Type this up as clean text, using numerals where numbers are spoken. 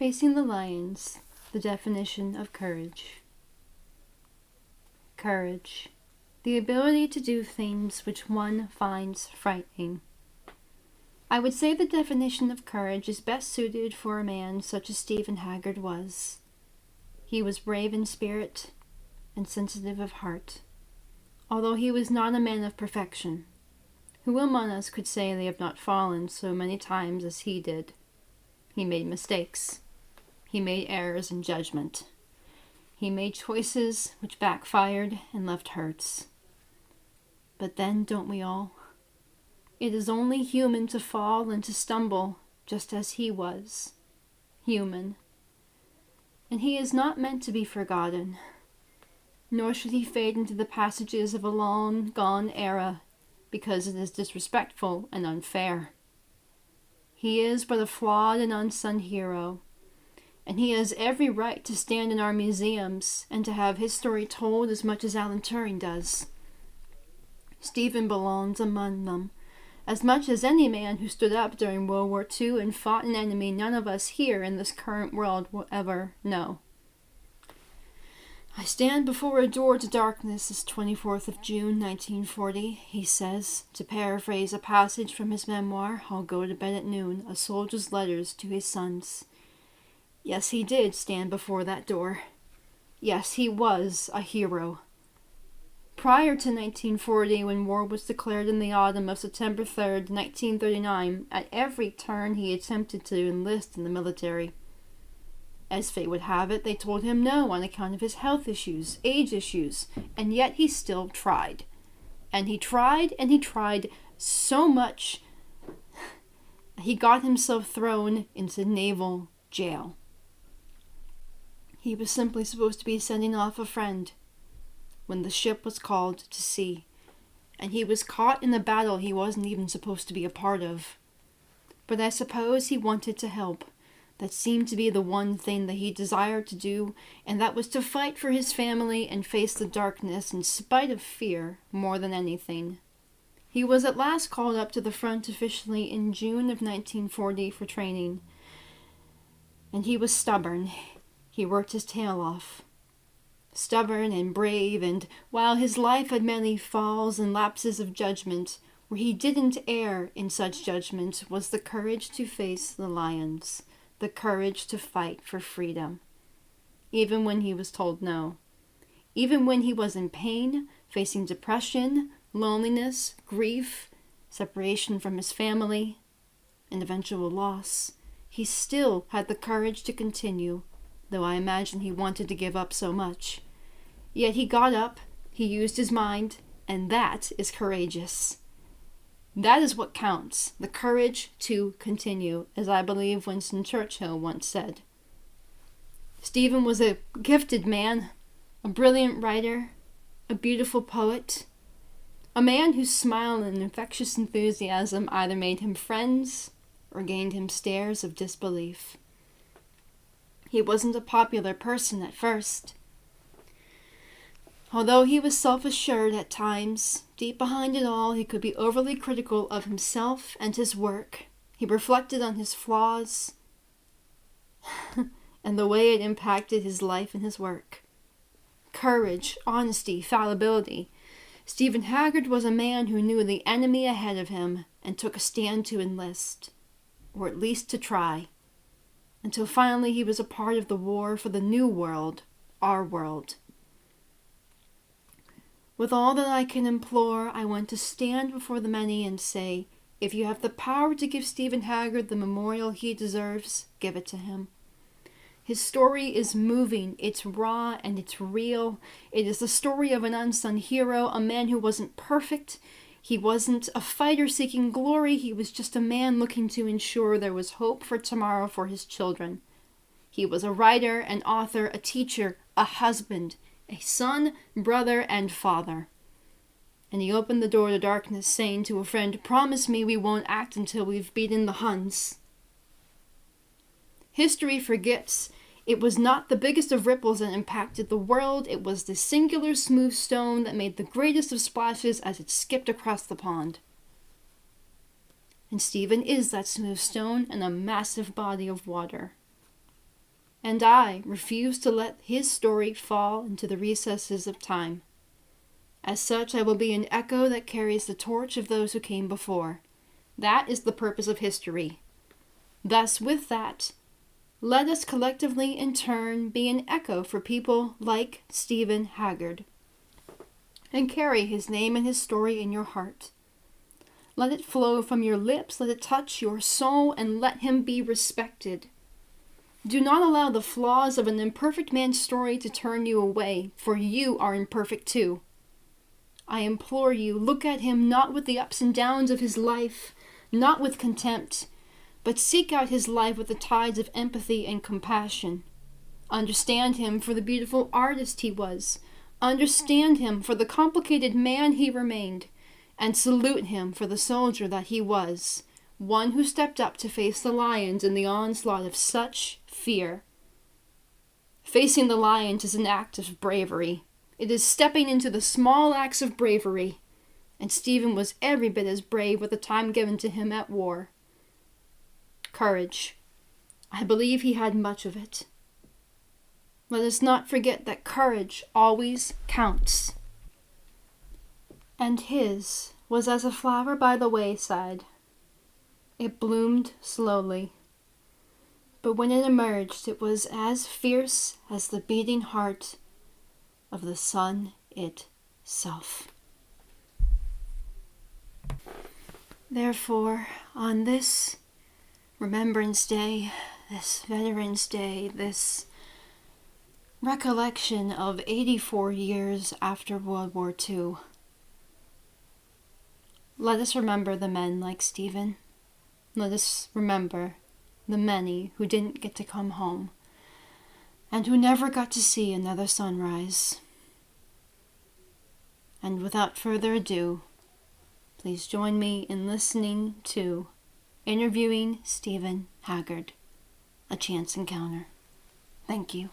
Facing the lions, the definition of courage. Courage, the ability to do things which one finds frightening. I would say the definition of courage is best suited for a man such as Stephen Haggard was. He was brave in spirit and sensitive of heart, although he was not a man of perfection. Who among us could say they have not fallen so many times as he did? He made mistakes. He made errors in judgment. He made choices which backfired and left hurts. But then, don't we all? It is only human to fall and to stumble, just as he was. Human. And he is not meant to be forgotten. Nor should he fade into the passages of a long-gone era, because it is disrespectful and unfair. He is but a flawed and unsung hero, and he has every right to stand in our museums and to have his story told as much as Alan Turing does. Stephen belongs among them, as much as any man who stood up during World War II and fought an enemy none of us here in this current world will ever know. I stand before a door to darkness this 24th of June, 1940, he says, to paraphrase a passage from his memoir, I'll Go to Bed at Noon, A Soldier's Letters to His Sons. Yes, he did stand before that door. Yes, he was a hero. Prior to 1940, when war was declared in the autumn of September 3rd, 1939, at every turn he attempted to enlist in the military. As fate would have it, they told him no on account of his health issues, age issues, and yet he still tried. And he tried so much, he got himself thrown into naval jail. He was simply supposed to be sending off a friend when the ship was called to sea, and he was caught in a battle he wasn't even supposed to be a part of. But I suppose he wanted to help. That seemed to be the one thing that he desired to do, and that was to fight for his family and face the darkness in spite of fear more than anything. He was at last called up to the front officially in June of 1940 for training, and he was stubborn. He worked his tail off. Stubborn and brave, and while his life had many falls and lapses of judgment, where he didn't err in such judgment was the courage to face the lions, the courage to fight for freedom, even when he was told no, even when he was in pain, facing depression, loneliness, grief, separation from his family, and eventual loss. He still had the courage to continue, though I imagine he wanted to give up so much. Yet he got up, he used his mind, and that is courageous. That is what counts, the courage to continue, as I believe Winston Churchill once said. Stephen was a gifted man, a brilliant writer, a beautiful poet, a man whose smile and infectious enthusiasm either made him friends or gained him stares of disbelief. He wasn't a popular person at first. Although he was self-assured at times, deep behind it all he could be overly critical of himself and his work. He reflected on his flaws and the way it impacted his life and his work. Courage, honesty, fallibility. Stephen Haggard was a man who knew the enemy ahead of him and took a stand to enlist, or at least to try, until finally he was a part of the war for the new world, our world. With all that I can implore, I want to stand before the many and say, if you have the power to give Stephen Haggard the memorial he deserves, give it to him. His story is moving, it's raw, and it's real. It is the story of an unsung hero, a man who wasn't perfect. He wasn't a fighter seeking glory, he was just a man looking to ensure there was hope for tomorrow for his children. He was a writer, an author, a teacher, a husband, a son, brother, and father. And he opened the door to darkness, saying to a friend, "Promise me we won't act until we've beaten the Huns." History forgets. It was not the biggest of ripples that impacted the world. It was the singular smooth stone that made the greatest of splashes as it skipped across the pond. And Stephen is that smooth stone in a massive body of water. and I refuse to let his story fall into the recesses of time. As such, I will be an echo that carries the torch of those who came before. That is the purpose of history. Thus, with that, let us collectively, in turn, be an echo for people like Stephen Haggard, and carry his name and his story in your heart. Let it flow from your lips, let it touch your soul, and let him be respected. Do not allow the flaws of an imperfect man's story to turn you away, for you are imperfect too. I implore you, look at him not with the ups and downs of his life, not with contempt, but seek out his life with the tides of empathy and compassion. Understand him for the beautiful artist he was. Understand him for the complicated man he remained, and salute him for the soldier that he was, one who stepped up to face the lions in the onslaught of such fear. Facing the lions is an act of bravery. It is stepping into the small acts of bravery, and Stephen was every bit as brave with the time given to him at war. Courage. I believe he had much of it. Let us not forget that courage always counts. And his was as a flower by the wayside. It bloomed slowly, but when it emerged, it was as fierce as the beating heart of the sun itself. Therefore, on this Remembrance Day, this Veterans Day, this recollection of 84 years after World War II, let us remember the men like Stephen. Let us remember the many who didn't get to come home and who never got to see another sunrise. And without further ado, please join me in listening to Interviewing Stephen Haggard, A Chance Encounter. Thank you.